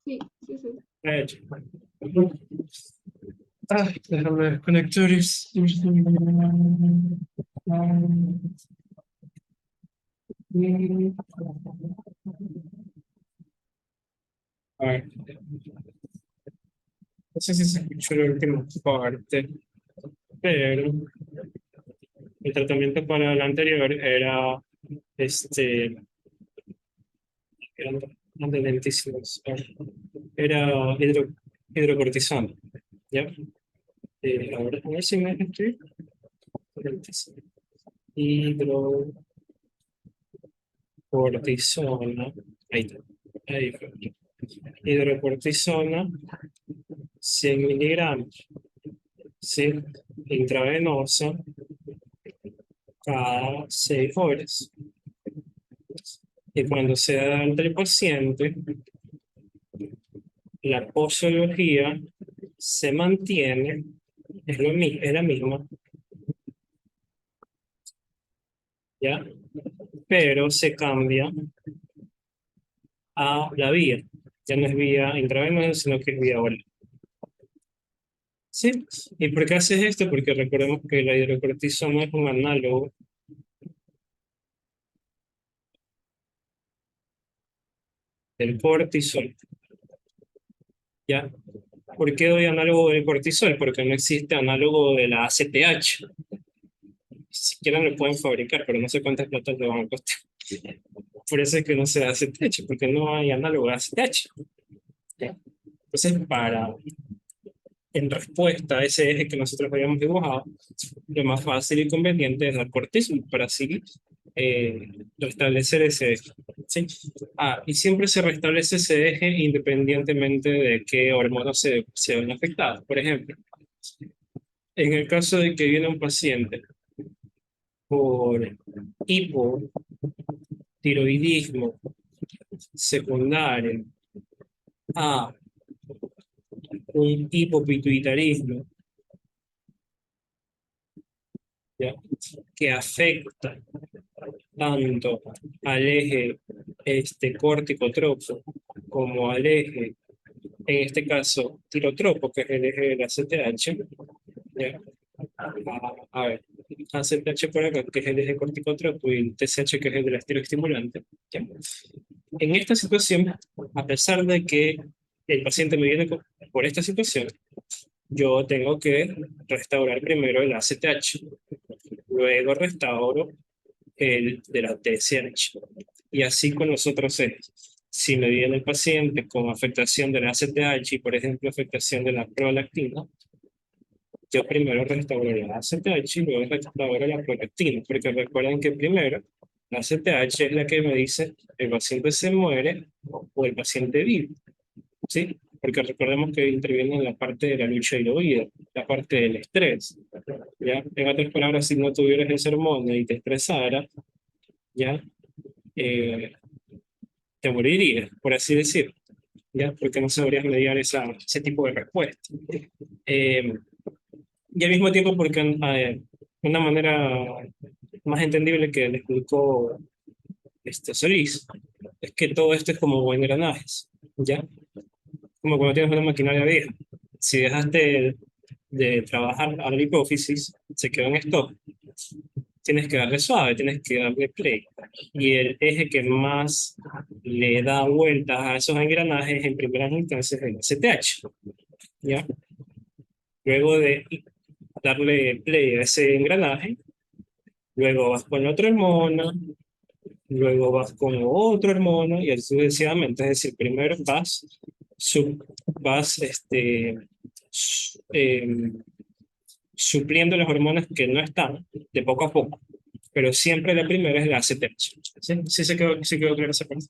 Sí, sí, sí. Hecho. Ay, déjame ver, conectores. A ver, no sé si se escuchó la última parte, pero el tratamiento para el anterior era, este, eran lentísimos. Era hidrocortisona, ¿ya? Ahora, a ver si me estoy. Hidrocortisona, ahí está. Ahí fue. Hidrocortisona, 100 miligramos, ¿sí? Intravenosa, cada 6 horas. Y cuando se da ante el paciente, la posología se mantiene, es la misma, ¿ya? Pero se cambia a la vía. Ya no es vía intravenosa, sino que es vía oral. ¿Sí? ¿Y por qué haces esto? Porque recordemos que la hidrocortisona es un análogo del cortisol, ¿ya? ¿Por qué doy análogo del cortisol? Porque no existe análogo de la ACTH. Siquiera lo pueden fabricar, pero no sé cuántas platas le van a costar. Por eso es que no se hace ACTH, porque no hay análogo de ACTH. Entonces, en respuesta a ese eje que nosotros habíamos dibujado, lo más fácil y conveniente es dar cortisol para así restablecer ese eje. ¿Sí? Y siempre se restablece ese eje independientemente de qué hormonas se ven afectadas. Por ejemplo, en el caso de que viene un paciente por hipotiroidismo secundario a un hipopituitarismo, ¿ya? Que afecta tanto al eje córtico-tropo como al eje, en este caso, tirotropo, que es el eje de la CTH, ¿ya? A ver, ACTH por acá, que es el eje corticotropo, y el TSH, que es el del estiroestimulante, ¿ya? En esta situación, a pesar de que el paciente me viene por esta situación, yo tengo que restaurar primero el ACTH, luego restauro el de la TSH. Y así con los otros ejes. Si me viene el paciente con afectación de la ACTH y, por ejemplo, afectación de la prolactina, yo primero restauro la ACTH y luego restauro la prolactina, porque recuerden que primero la ACTH es la que me dice el paciente se muere o el paciente vive, ¿sí? Porque recordemos que interviene en la parte de la lucha y la huida, la parte del estrés, ¿ya? En otras palabras, si no tuvieras ese hormona y te estresara, ¿ya? Eh, te morirías, por así decirlo, ¿ya? Porque no sabrías mediar ese tipo de respuesta. Eh, y al mismo tiempo, porque una manera más entendible que le explicó Solís, es que todo esto es como engranajes, ¿ya? Como cuando tienes una maquinaria vieja. Si dejaste de trabajar a la hipófisis, se quedó en stop. Tienes que darle suave, tienes que darle play. Y el eje que más le da vueltas a esos engranajes en primeras instancias es el CTH, ¿ya? Luego de darle play a ese engranaje, luego vas con otra hormona, luego vas con otro hormona y así sucesivamente. Es decir, primero vas supliendo las hormonas que no están de poco a poco, pero siempre la primera es la ACTH. ¿Sí? ¿Sí se quedó claro esa parte?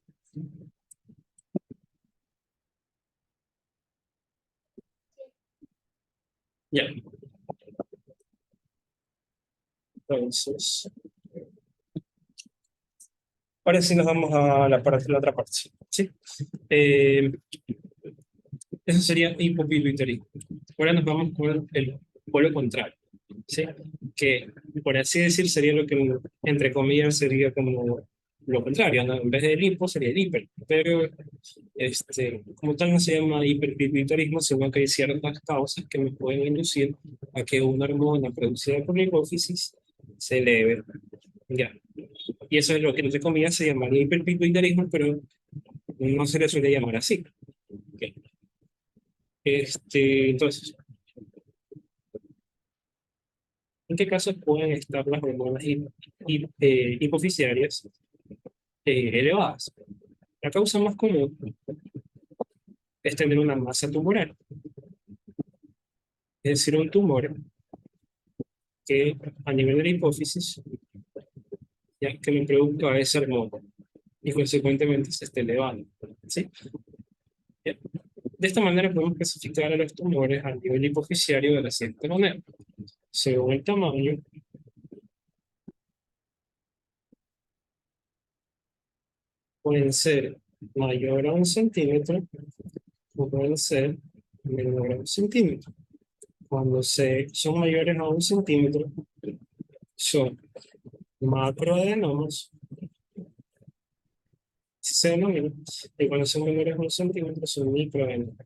Ya, entonces, ahora sí nos vamos a la otra parte. ¿Sí? Eh, Eso sería hipopituitarismo. Ahora nos vamos con el polo contrario, ¿sí? Que por así decir sería lo que entre comillas sería como lo contrario, ¿no? En vez del hipo sería el hiper, pero como tal no se llama hiperpituitarismo, sino que hay ciertas causas que me pueden inducir a que una hormona producida por la hipófisis se eleve. Ya. Y eso es lo que entre comillas se llamaría hiperpituitarismo, pero no se le suele llamar así. Ok. Entonces, ¿en qué casos pueden estar las hormonas hipofisiarias elevadas? La causa más común es tener una masa tumoral, es decir, un tumor que a nivel de la hipófisis ya que me produzca ese hormona y consecuentemente se esté elevando. ¿Sí? Ya. De esta manera podemos clasificar a los tumores a nivel hipofisiario de la siguiente manera. Según el tamaño, pueden ser mayor a 1 centímetro o pueden ser menor a 1 centímetro. Cuando son mayores a 1 centímetro, son macroadenomas, si se denominan, y cuando son menores a 1 centímetro, son microadenomas.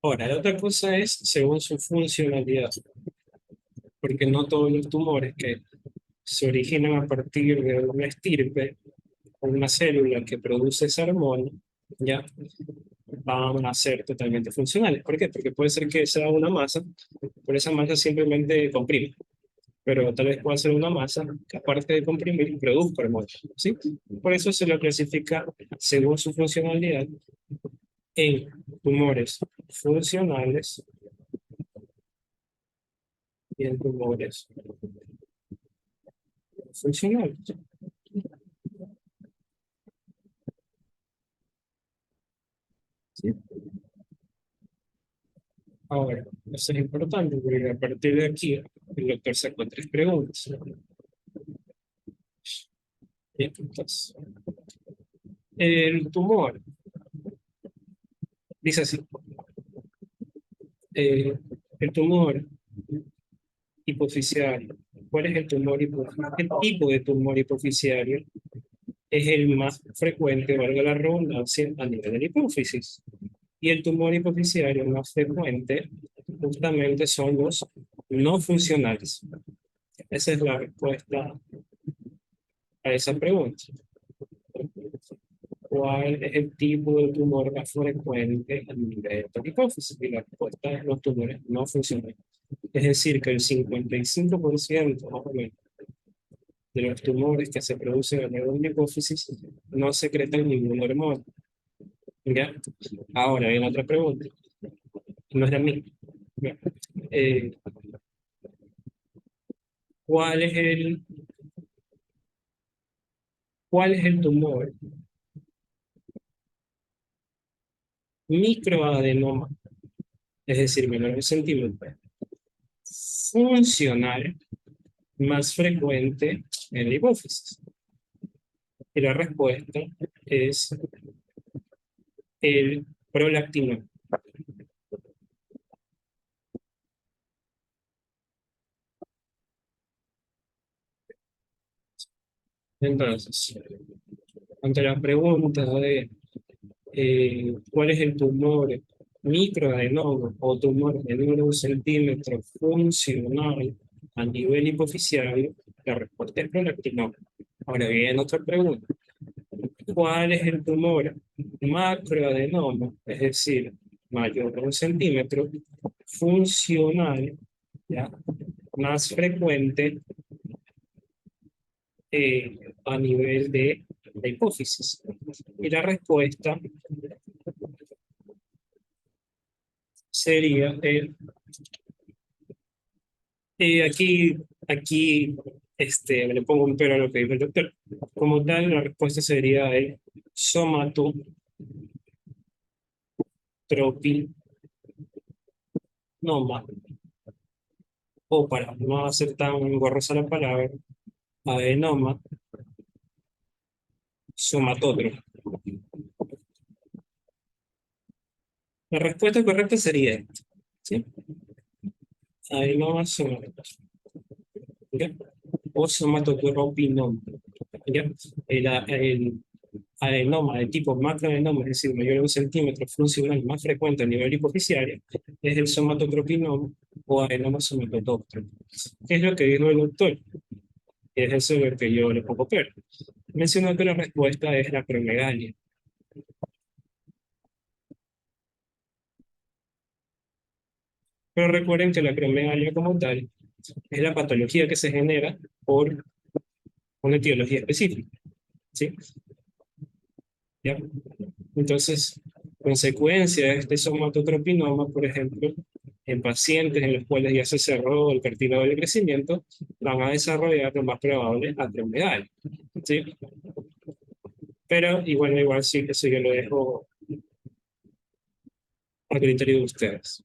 Ahora, la otra cosa es según su funcionalidad, porque no todos los tumores que se originan a partir de una estirpe o una célula que produce esa hormona, ya van a ser totalmente funcionales. ¿Por qué? Porque puede ser que sea una masa, pero esa masa simplemente comprime, pero tal vez pueda ser una masa que aparte de comprimir, produzca hormonas, ¿sí? Por eso se lo clasifica según su funcionalidad en tumores funcionales y en tumores funcionales. ¿Sí? Ahora, eso es importante porque a partir de aquí el doctor sacó 3 preguntas. Bien, entonces, el tumor, dice así, eh, el tumor hipofisiario. ¿Cuál es el tumor hipofisiario? El tipo de tumor hipofisiario es el más frecuente, valga la redundancia, a nivel de la hipófisis. Y el tumor hipofisiario más frecuente justamente son los no funcionales. Esa es la respuesta a esa pregunta. ¿Cuál es el tipo de tumor más frecuente a nivel de la hipófisis? Y la respuesta es los tumores no funcionales. Es decir, que el 55% más o menos de los tumores que se producen a nivel de la hipófisis no secretan ningún hormona. ¿Ya? Ahora viene otra pregunta. No es la misma. ¿Ya? Eh, ¿cuál es cuál es el tumor microadenoma? Es decir, menor de 1 centímetro. Funcional más frecuente en la hipófisis. Y la respuesta es el prolactinoma. Entonces, ante la pregunta de cuál es el tumor microadenoma o tumor menor de 1 centímetro funcional a nivel hipofisiario, la respuesta es prolactinoma. Ahora bien, otra pregunta. ¿Cuál es el tumor macroadenoma? Es decir, mayor de 1 centímetro, funcional, ¿ya? Más frecuente a nivel de la hipófisis. Y la respuesta sería aquí le pongo un pero a lo que dijo el doctor. Como tal, la respuesta sería el somatotropinoma, o para no hacer tan borrosa la palabra, adenoma somatótropo. La respuesta correcta sería esta, ¿sí? adenomas somáticos, ¿ya? O somatotropinoma, ¿ya? El adenoma de tipo macroadenoma, es decir, mayor de 1 centímetro, funcional más frecuente a nivel hipoficiario, es el somatotropinoma o adenoma somatotóctrono. ¿Qué es lo que dijo el doctor? Es eso lo que yo le pongo pero. Mencionó que la respuesta es la acromegalia. Pero recuerden que la acromegalia como tal es la patología que se genera por una etiología específica, ¿sí? ¿Ya? Entonces, consecuencia de este somatotropinoma, por ejemplo, en pacientes en los cuales ya se cerró el cartílago de crecimiento, van a desarrollar lo más probable acromegalia, ¿sí? Pero igual sí, eso yo lo dejo a criterio de ustedes.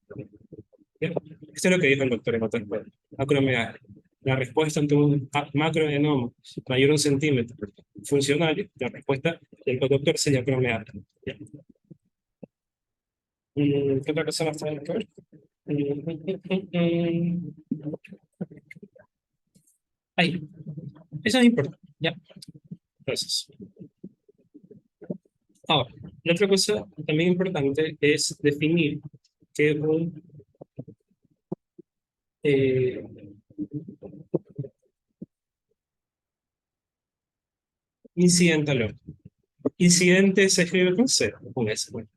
¿Ya? Esto es lo que dijo el doctor en otras palabras. Acromegalia. La respuesta ante un macroadenoma mayor de 1 centímetro funcional, la respuesta del doctor sería acromegalia. ¿Ya? ¿Qué otra cosa más tenemos que ver? Ahí, eso es importante. ¿Ya? Entonces, ahora, la otra cosa también importante es definir qué es un eh, incidental. Incidente se escribe con C, con S. Bueno,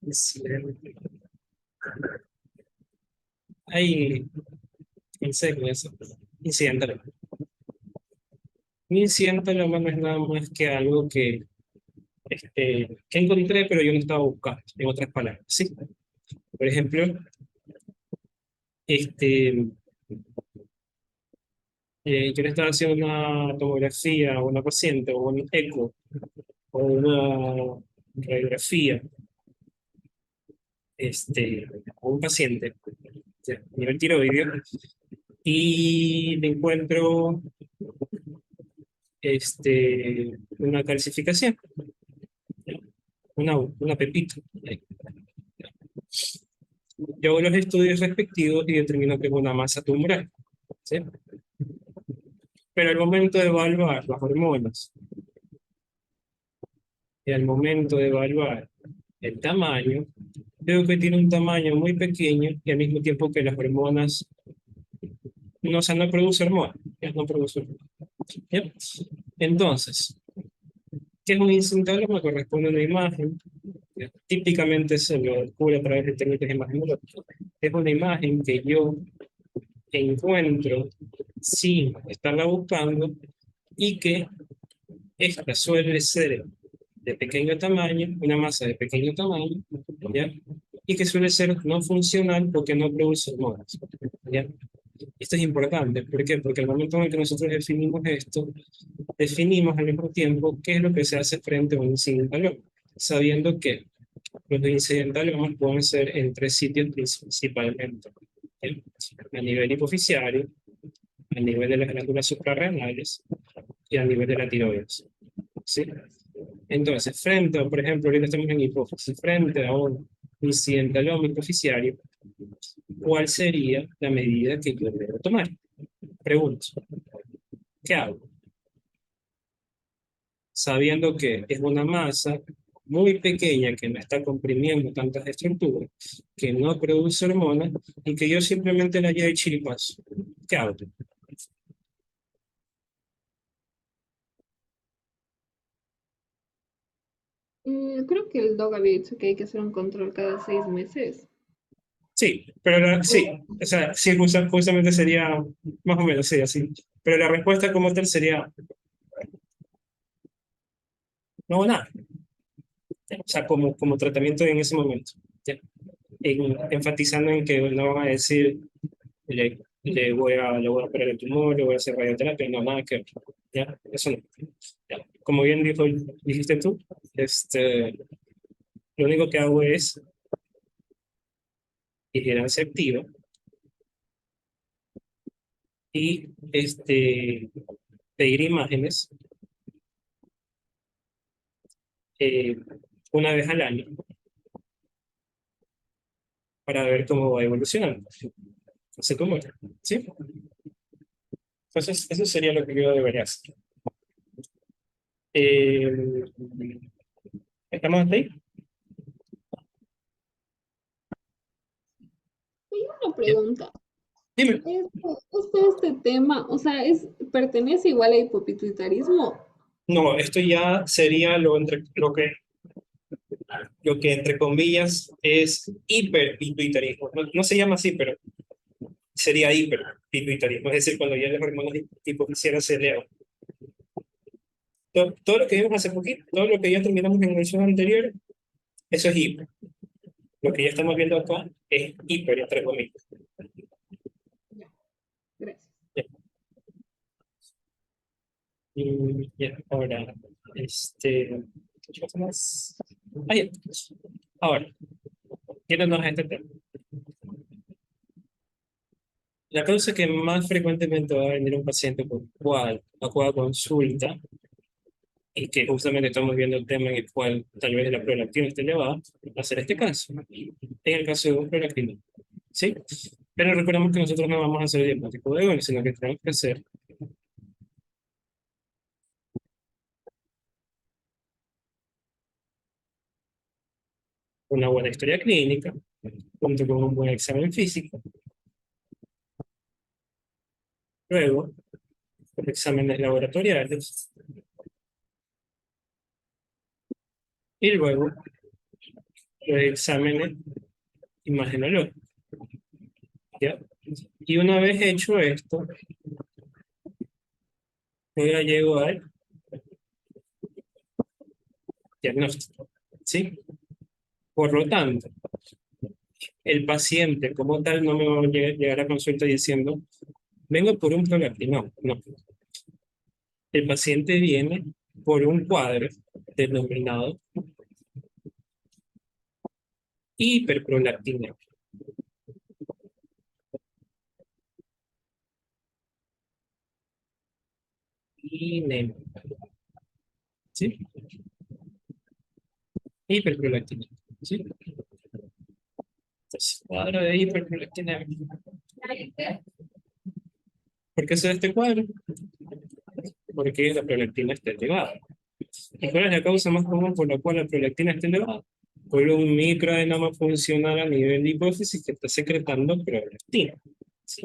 incidente. Ahí, con C, con S. Incidental. Un incidental no es nada más que algo que encontré, pero yo no estaba buscando, en otras palabras. ¿Sí? Por ejemplo, este, yo le estaba haciendo una tomografía a una paciente, o un eco, o una radiografía, a un paciente, ya, a nivel tiroideo, y le encuentro una calcificación, ¿ya? Una pepita. Yo hago los estudios respectivos y determino que es una masa tumoral, ¿sí? Pero al momento de evaluar las hormonas y al momento de evaluar el tamaño, veo que tiene un tamaño muy pequeño y al mismo tiempo que las hormonas, no, o sea, no produce hormonas, ya no produce hormonas, ¿ya? Entonces, ¿qué es un incidentable? Me corresponde una imagen, que típicamente se lo descubre a través de técnicas imagenológicas. Es una imagen que yo encuentro sin estarla buscando y que esta suele ser de pequeño tamaño, una masa de pequeño tamaño, ¿ya? Y que suele ser no funcional porque no produce hormonas, ¿ya? Esto es importante, ¿por qué? Porque al momento en el que nosotros definimos esto, definimos al mismo tiempo qué es lo que se hace frente a un incidentaloma, sabiendo que los incidentalomas pueden ser en 3 sitios principalmente, ¿ya? A nivel hipoficiario, a nivel de las glándulas suprarrenales y a nivel de la tiroides, ¿sí? Entonces, por ejemplo, ahorita estamos en hipófisis, frente a un incidentaloma hipoficiario, ¿cuál sería la medida que yo debo tomar? Pregunto, ¿qué hago? Sabiendo que es una masa muy pequeña que no está comprimiendo tantas estructuras, que no produce hormonas y que yo simplemente la llevo de chiripazo. ¿Qué hago? Creo que el Dog había dicho que hay que hacer un control cada 6 meses. Sí, pero sí, o sea, sí, justamente sería más o menos, sí, así. Pero la respuesta como tal sería, no hago nada. O sea, como tratamiento en ese momento. ¿Ya? Enfatizando en que no van a decir, le voy a operar el tumor, le voy a hacer radioterapia, no, nada que ver. ¿Ya? Eso no. ¿Ya? Como bien dijiste tú, lo único que hago es vigilancia activa y pedir imágenes eh, una vez al año para ver cómo va evolucionando. Así como, ¿sí? Entonces, eso sería lo que yo debería hacer. Eh, ¿Estamos ahí? Hay una Ya. pregunta. Dime. Este tema, o sea, pertenece igual a hipopituitarismo. No, esto ya sería lo que entre comillas es hiperpituitarismo. No, no se llama así, pero sería hiperpituitarismo. Es decir, cuando ya las hormonas hipofisiales se elevan. Todo lo que vimos hace poquito, todo lo que ya terminamos en el sesión anterior, eso es hiper. Lo que ya estamos viendo acá es hiper, entre comillas. Ya, gracias. Ya. Y ya, ahora, ¿qué cosa más? Ah, ya. Ahora, yéndonos a este tema. La causa que más frecuentemente va a venir un paciente con cual acuda a consulta, y que justamente estamos viendo el tema en el cual tal vez la prolactina esté elevada, va a ser este caso, en el caso de un prolactina. ¿Sí? Pero recordemos que nosotros no vamos a hacer diagnóstico de hoy, sino que tenemos que hacer una buena historia clínica, junto con un buen examen físico, luego los exámenes laboratoriales, y luego los exámenes imagenológicos. ¿Ya? Y una vez hecho esto, yo ya llego al diagnóstico. ¿Sí? Por lo tanto, el paciente como tal no me va a llegar a consulta diciendo, vengo por un prolactina. No, no. El paciente viene por un cuadro denominado hiperprolactinemia. ¿Sí? Hiperprolactinemia. ¿Sí? Entonces, cuadro de hiperprolactinemia. ¿Por qué se da este cuadro? Porque la prolactina está elevada. ¿Y cuál es la causa más común por la cual la prolactina está elevada? Por un microadenoma funcional a nivel de hipófisis que está secretando prolactina. ¿Sí?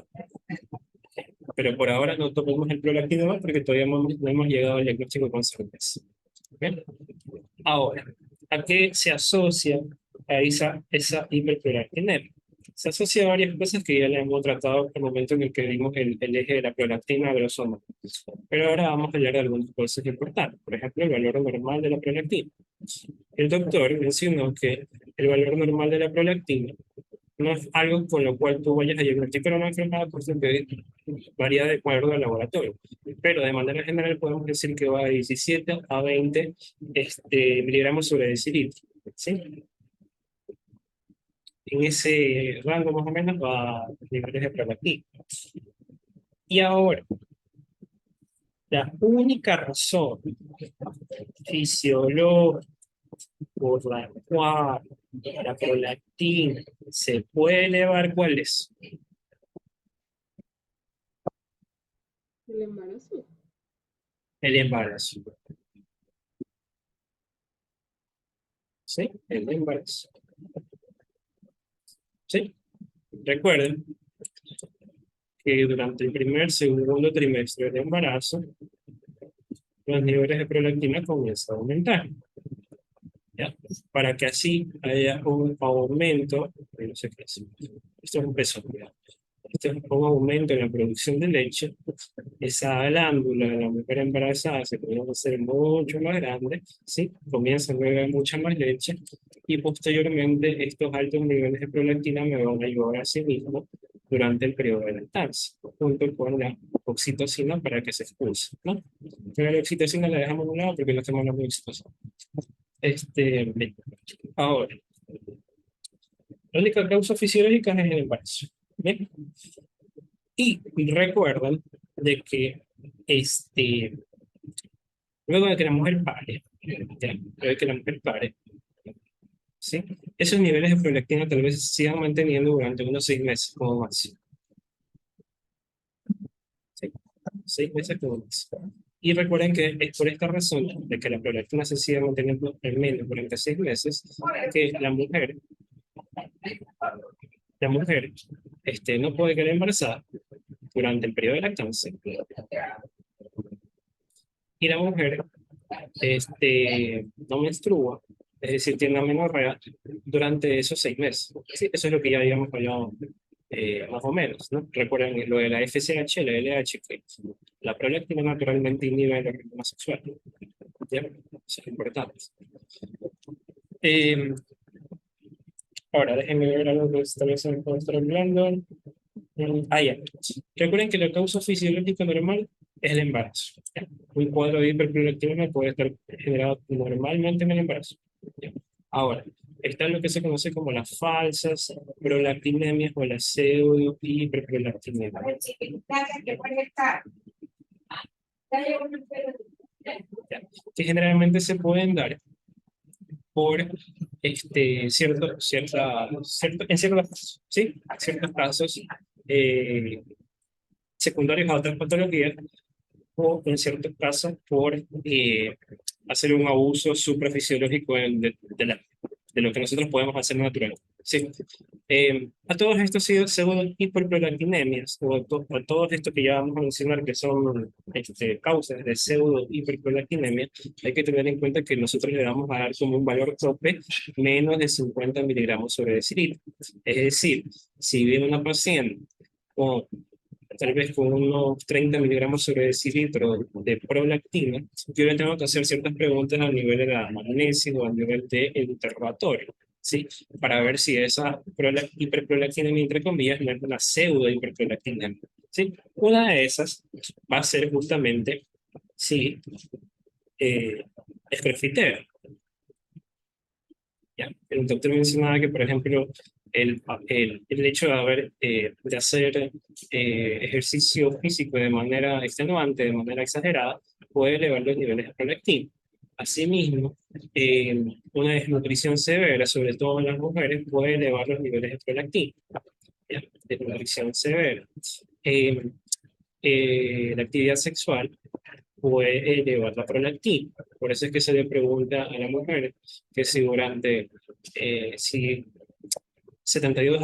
Pero por ahora no tomemos el prolactinoma porque todavía no hemos llegado al diagnóstico con certeza. ¿Bien? Ahora, ¿a qué se asocia a esa hiperprolactinemia? Se asocia a varias cosas que ya le hemos tratado en el momento en el que vimos el eje de la prolactina, grosso modo. Pero ahora vamos a hablar de algunas cosas importantes. Por ejemplo, el valor normal de la prolactina. El doctor mencionó que el valor normal de la prolactina no es algo con lo cual tú vayas a diagnosticar una enfermedad, por que varía de acuerdo al laboratorio. Pero de manera general podemos decir que va de 17 a 20 miligramos sobre decilitro. ¿Sí? En ese rango más o menos va niveles de prolactina. Y ahora, la única razón fisiológica por la cual la prolactina se puede elevar, ¿cuál es? El embarazo. El embarazo. ¿Sí? El embarazo. ¿Sí? Recuerden que durante el segundo trimestre del embarazo, los niveles de prolactina comienzan a aumentar. ¿Ya? Para que así haya un aumento, no sé qué es, esto es un peso, ¿ya? Este es un aumento en la producción de leche, esa glándula de la mujer embarazada se comienza a hacer mucho más grande, ¿sí? Comienza a beber mucha más leche y posteriormente estos altos niveles de prolactina me van a ayudar a sí mismo durante el periodo de lactancia, junto con la oxitocina para que se expulse, ¿no? Pero la oxitocina la dejamos a un lado porque no estamos hablando de oxitocina. Bien. Ahora, la única causa fisiológica es el embarazo. Bien. Y recuerdan de que luego de que la mujer pare, ¿ya? Luego de que la mujer pare, ¿sí? Esos niveles de prolactina tal vez se sigan manteniendo durante unos 6 meses como máximo. 6 meses con un mes. Y recuerden que es por esta razón de que la prolactina se sigue manteniendo en menos durante 6 meses que la mujer no puede quedar embarazada durante el periodo de lactancia y la mujer no menstrua, es decir, tiene amenorrea durante esos 6 meses. Sí, eso es lo que ya habíamos hablado más o menos, ¿no? Recuerden lo de la FSH, la LH, que la prolactina naturalmente inhibe la hormona sexual. ¿Ya? Eso es importante. Eh, Ahora, déjenme ver algo que esta vez me puedo estar hablando. Ya. Recuerden que la causa fisiológica normal es el embarazo. ¿Ya? Un cuadro de hiperprolactinemia puede estar generado normalmente en el embarazo. ¿Ya? Ahora, está lo que se conoce como las falsas prolactinemias o la pseudo hiperprolactinemia. ¿Ya? Que generalmente se pueden dar por en ciertos casos, ¿sí? Ciertos casos secundarios a otras patologías o en ciertos casos por hacer un abuso suprafisiológico de lo que nosotros podemos hacer natural. Sí. A todos estos pseudo hiperprolactinemias o a todos estos que ya vamos a mencionar que son causas de pseudo hiperprolactinemia, hay que tener en cuenta que nosotros le vamos a dar como un valor tope menos de 50 miligramos sobre decilitro. Es decir, si viene una paciente con tal vez con unos 30 miligramos sobre decilitro de prolactina, yo le tengo que hacer ciertas preguntas a nivel de la magnesio o a nivel del interrogatorio, ¿sí? Para ver si esa hiperprolactinemia, entre comillas, no es una pseudo hiperprolactinemia, ¿sí? Una de esas va a ser justamente si eh, es grafitero. ¿Ya? El doctor mencionaba que, por ejemplo, el hecho de hacer ejercicio físico de manera extenuante, de manera exagerada, puede elevar los niveles de prolactina. Asimismo, una desnutrición severa, sobre todo en las mujeres, puede elevar los niveles de prolactina. ¿Ya? Desnutrición severa. Eh, la actividad sexual puede elevar la prolactina. Por eso es que se le pregunta a la mujer que si 72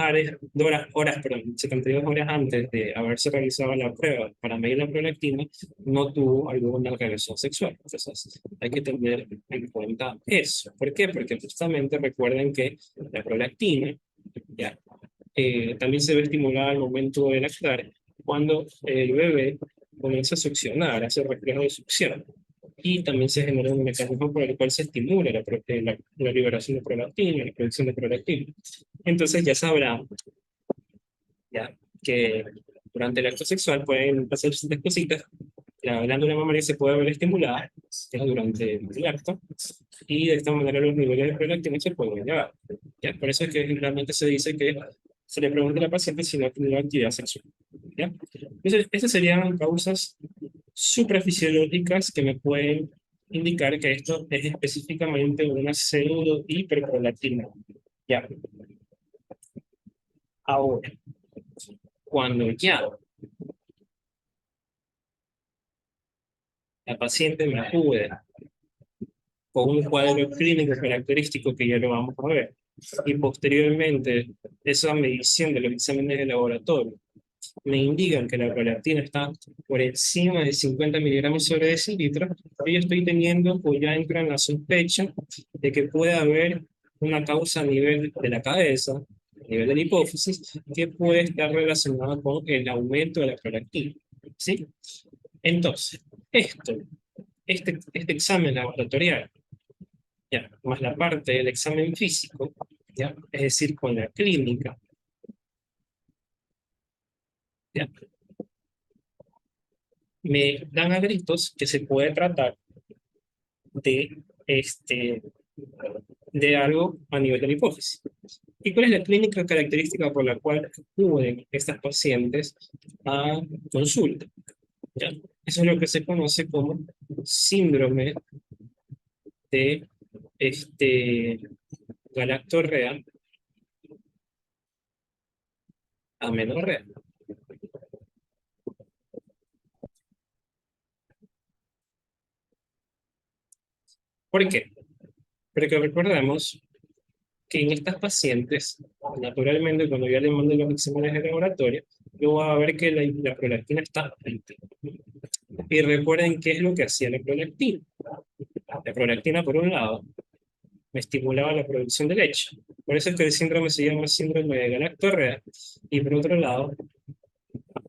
perdón, 72 horas antes de haberse realizado la prueba para medir la prolactina, no tuvo alguna relación sexual. Entonces, hay que tener en cuenta eso. ¿Por qué? Porque justamente recuerden que la prolactina ya, también se ve estimulada al momento de lactar cuando el bebé comienza a succionar, hace reflejo de succión. Y también se genera un mecanismo por el cual se estimula la liberación de prolactina, la producción de prolactina. Entonces ya sabrán ya, que durante el acto sexual pueden pasar ciertas cositas. La glándula mamaria se puede ver estimulada ya, durante el acto y de esta manera los niveles de prolactina se pueden elevar. ¿Ya? Por eso es que realmente se dice que se le pregunta a la paciente si no ha tenido actividad sexual. ¿Ya? Entonces, estas serían causas suprafisiológicas que me pueden indicar que esto es específicamente una pseudo hiperprolactina. Ya. Ahora, cuando ya la paciente me acude con un cuadro clínico característico que ya lo vamos a ver, y posteriormente esa medición de los exámenes de laboratorio me indican que la prolactina está por encima de 50 miligramos sobre decilitro, yo estoy teniendo o ya entra en la sospecha de que puede haber una causa a nivel de la cabeza, a nivel de la hipófisis, que puede estar relacionada con el aumento de la prolactina. ¿Sí? Entonces, este examen laboratorial, ya, más la parte del examen físico, ya, es decir, con la clínica, ya, me dan a gritos que se puede tratar de, de algo a nivel de la hipófisis. ¿Y cuál es la clínica característica por la cual acuden estas pacientes a consulta? ¿Ya? Eso es lo que se conoce como síndrome de galactorrea amenorrea. ¿Por qué? Porque recordemos que en estas pacientes, naturalmente, cuando ya le manden los exámenes de laboratorio, yo voy a ver que la prolactina está alta. Y recuerden qué es lo que hacía la prolactina. La prolactina, por un lado, me estimulaba la producción de leche. Por eso es que el síndrome se llama síndrome de galactorrea. Y por otro lado,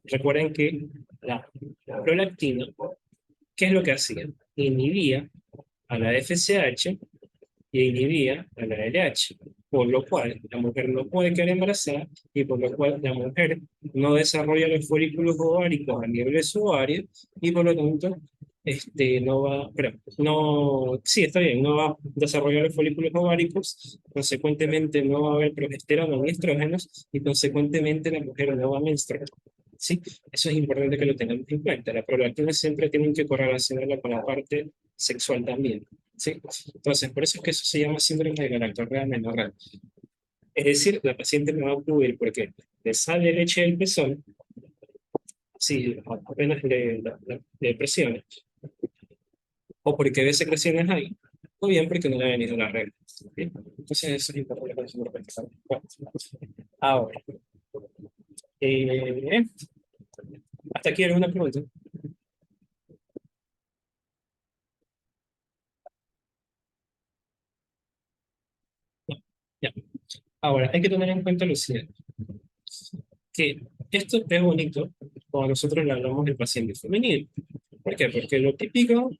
recuerden que la prolactina, ¿qué es lo que hacía? Inhibía a la FSH y inhibía a la LH, por lo cual la mujer no puede quedar embarazada y por lo cual la mujer no desarrolla los folículos ováricos a nivel de su ovario y por lo tanto no va, pero no, sí, está bien, no va a desarrollar los folículos ováricos, consecuentemente no va a haber progesterona ni estrógenos y consecuentemente la mujer no va a menstruar. ¿Sí? Eso es importante que lo tengamos en cuenta. La prolactina siempre tienen que correlacionarla con la parte sexual también. ¿Sí? Entonces, por eso es que eso se llama síndrome de galactorrea amenorrea. Es decir, la paciente me va a ocurrir porque le sale leche del pezón, sí, apenas le presiona, o porque ve secreciones ahí, o bien porque no le ha venido la regla. ¿Sí? Entonces, eso es importante para nosotros pensar. Bueno, ahora, eh, hasta aquí alguna pregunta. No, ya. Ahora, hay que tener en cuenta lo siguiente, que esto es bonito cuando nosotros le hablamos del paciente femenino. ¿Por qué? Porque lo típico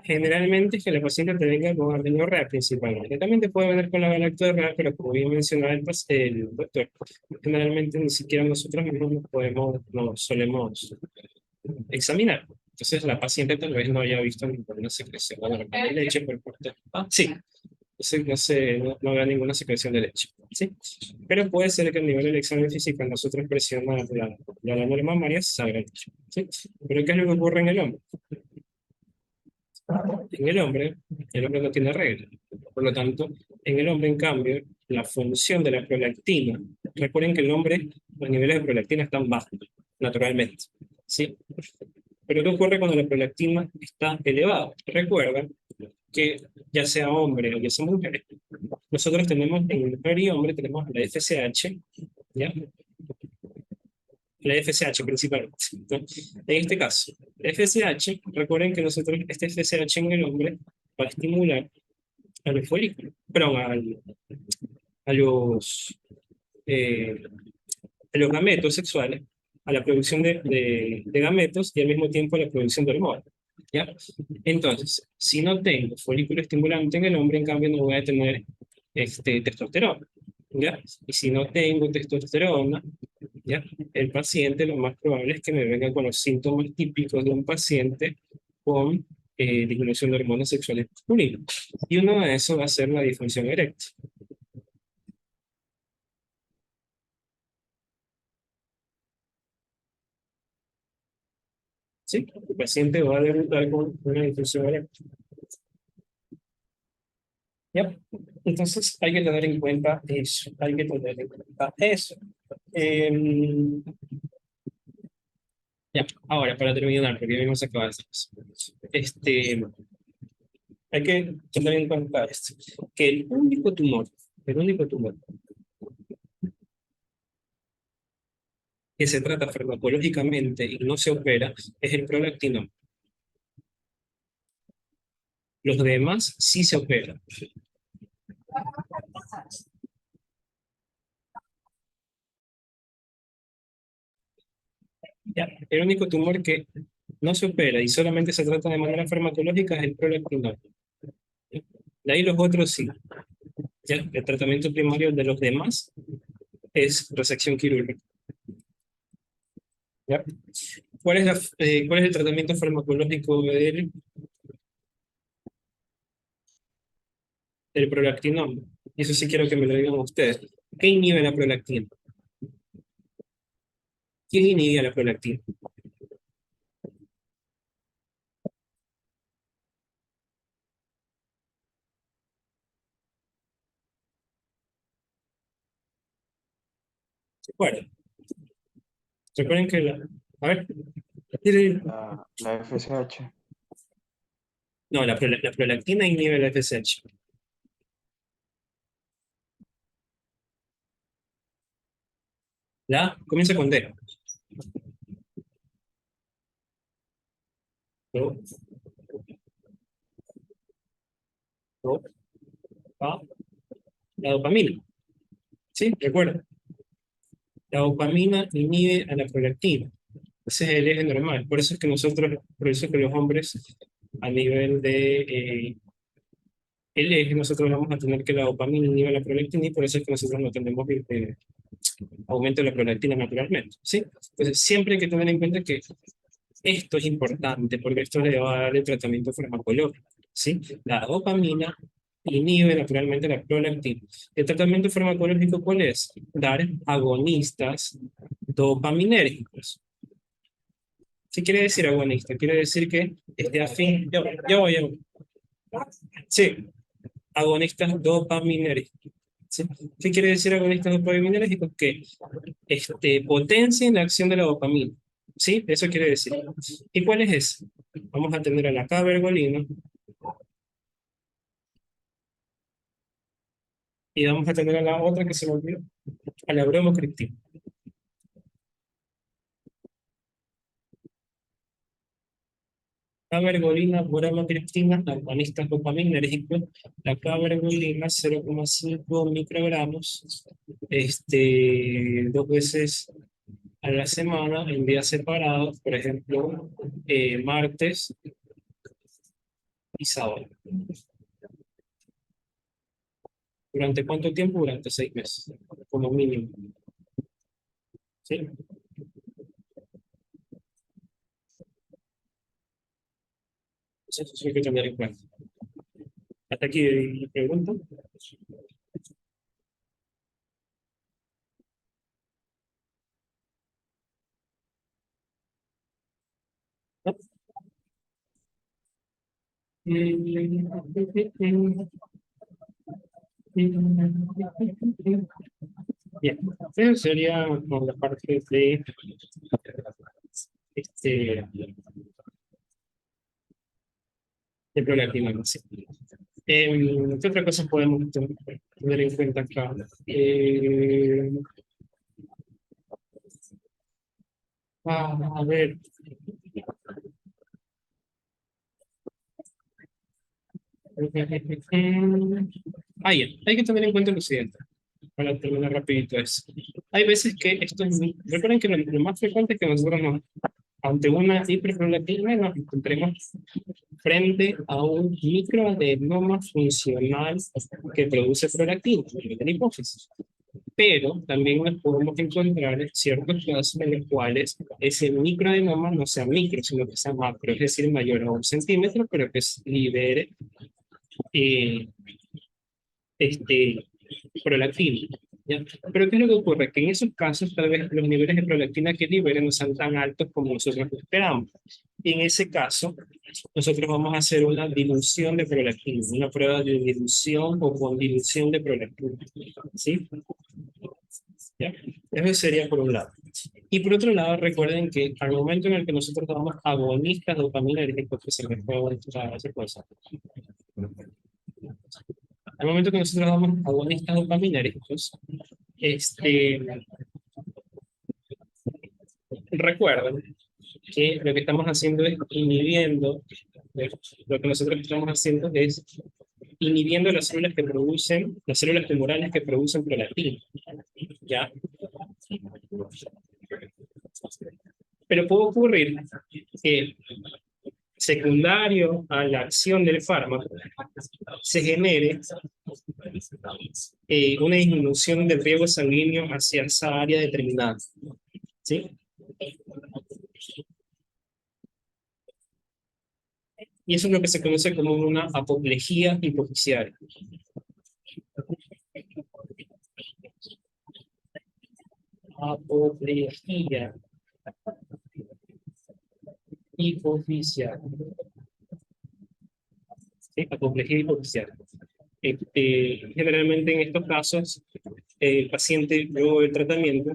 generalmente es que la paciente te venga con amenorrea principalmente. También te puede venir con la galactorrea, pero como bien mencionaba el doctor, generalmente ni siquiera nosotros mismos nos solemos examinar. Entonces la paciente tal vez no haya visto ninguna secreción de leche por parte. Ah, sí, no vea ninguna secreción de leche. ¿Sí? Pero puede ser que a nivel del examen físico nosotros presionamos la glándula mamaria, salga leche. ¿Sí? Pero ¿qué es lo que ocurre en el hombre? En el hombre no tiene regla. Por lo tanto, en el hombre, en cambio, la función de la prolactina, recuerden que el hombre, los niveles de prolactina están bajos, naturalmente. ¿Sí? Pero ¿qué ocurre cuando la prolactina está elevada? Recuerden que ya sea hombre o ya sea mujer, nosotros tenemos en mujer y hombre tenemos la FSH, ¿ya? La FSH principalmente, ¿no? En este caso, la FSH, recuerden que nosotros, este FSH en el hombre va a estimular a los folículos, perdón, a los, eh, a los gametos sexuales, a la producción de gametos y al mismo tiempo a la producción de hormonas. ¿Ya? Entonces, si no tengo folículo estimulante en el hombre, en cambio no voy a tener testosterona. ¿Ya? Y si no tengo testosterona, ¿ya? El paciente lo más probable es que me venga con los síntomas típicos de un paciente con disminución de hormonas sexuales masculinas. Y uno de esos va a ser la disfunción eréctil. ¿Sí? El paciente va a debutar con una disfunción eréctil. ¿Ya? Entonces hay que tener en cuenta eso, hay que tener en cuenta eso. Em, ya, ahora para terminar, porque ya vimos acá hay que tener en cuenta esto, que el único tumor que se trata farmacológicamente y no se opera es el prolactinoma. Los demás sí se operan. Ya, el único tumor que no se opera y solamente se trata de manera farmacológica es el prolactinoma. De ahí los otros sí. ¿Ya? El tratamiento primario de los demás es resección quirúrgica. ¿Ya? ¿Cuál es el tratamiento farmacológico del prolactinoma? Eso sí quiero que me lo digan ustedes. ¿Qué inhibe la prolactina? ¿Quién inhibe la prolactina? Bueno, recuerden que a ver, tiene- La FSH. No, la prolactina inhibe el FSH. La comienza con D. Do, do, pa, la dopamina. ¿Sí? Recuerda. La dopamina inhibe a la prolactina. Ese es el eje normal. Por eso es que nosotros, por eso es que los hombres, a nivel de el eje, nosotros vamos a tener que la dopamina inhibe la prolactina y por eso es que nosotros no tenemos aumento de la prolactina naturalmente. ¿Sí? Entonces, siempre hay que tener en cuenta que esto es importante porque esto le va a dar el tratamiento farmacológico. ¿Sí? La dopamina inhibe naturalmente la prolactina. ¿El tratamiento farmacológico cuál es? Dar agonistas dopaminérgicos. ¿Qué quiere decir agonista? Quiere decir que esté afín. Yo. Sí, agonistas dopaminérgicos. ¿Sí? ¿Qué quiere decir agonistas dopaminérgicos? Que potencien la acción de la dopamina. ¿Sí? Eso quiere decir. ¿Y cuál es ese? Vamos a tener a la cabergolina y vamos a tener a la otra que se me olvidó, a la bromocriptina. Cabergolina, bromocriptina, agonistas dopaminérgicos. La cabergolina 0,5 microgramos, 2 veces a la semana en días separados, por ejemplo, martes y sábado. ¿Durante cuánto tiempo? Durante 6 meses, como mínimo. ¿Sí? Entonces, eso hay que tener en cuenta. Hasta aquí mi pregunta. ¿No? Bien, eso sería con la parte de este, de prolactina. ¿Sí? ¿Qué otra cosa podemos tener en cuenta acá? A ver. Ya. Hay que tener en cuenta lo siguiente, para terminar rapidito es. Hay veces que esto es recuerden que lo más frecuente es que nosotros ante una hiperprolactina nos encontremos frente a un microadenoma funcional que produce prolactina, la hipófisis. Pero también nos podemos encontrar ciertos casos en los cuales ese microadenoma no sea micro, sino que sea macro, es decir, mayor a 1 centímetro, pero que libere eh, este, prolactina. ¿Ya? Pero ¿qué es lo que ocurre? Que en esos casos tal vez los niveles de prolactina que liberen no sean tan altos como nosotros esperamos. Y en ese caso, nosotros vamos a hacer una dilución de prolactina, una prueba de dilución o con dilución de prolactina. ¿Sí? ¿Ya? Eso sería por un lado. Y por otro lado, recuerden que al momento en el que nosotros damos agonistas dopaminérgicos, que se me fue esa cosa, al momento que nosotros damos agonistas dopaminérgicos, este, recuerden que lo que estamos haciendo es inhibiendo, lo que nosotros estamos haciendo es inhibiendo las células que producen, las células tumorales que producen prolactina, ¿ya? Pero puede ocurrir que secundario a la acción del fármaco se genere una disminución del riego sanguíneo hacia esa área determinada, ¿sí? Y eso es lo que se conoce como una apoplejía hipofisiaria. Apoplejía hipofisiaria. ¿Sí? Apoplejía hipofisiaria. Generalmente en estos casos, el paciente luego del tratamiento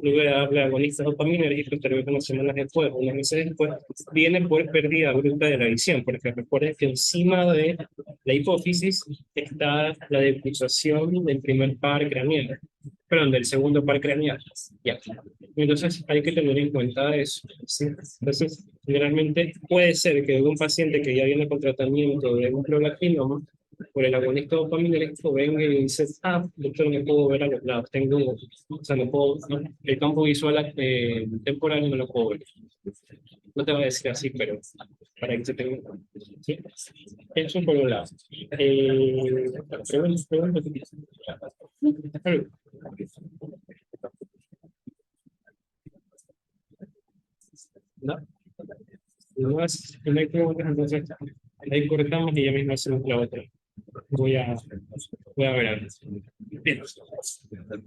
luego de darle agonistas dopaminérgicos, tal vez unas semanas después, unos meses después, viene por pérdida abrupta de la visión, porque recuerden que encima de la hipófisis está la decusación del primer par craneal, perdón, del segundo par craneal. Ya. Entonces hay que tener en cuenta eso. ¿Sí? Entonces, generalmente puede ser que un paciente que ya viene con tratamiento de un prolactinoma, por el agonista dopaminérgico, venga y dice, ah, doctor, no puedo ver a los lados, tengo, o sea, no puedo, el campo visual temporal no lo puedo ver. No te va a decir así, pero para que se tenga en cuenta. ¿Sí? Eso por un lado. Pregunta. ¿No? No hay preguntas, entonces ahí cortamos y ya mismo hacemos la otra. Voy a ver algo. Bien.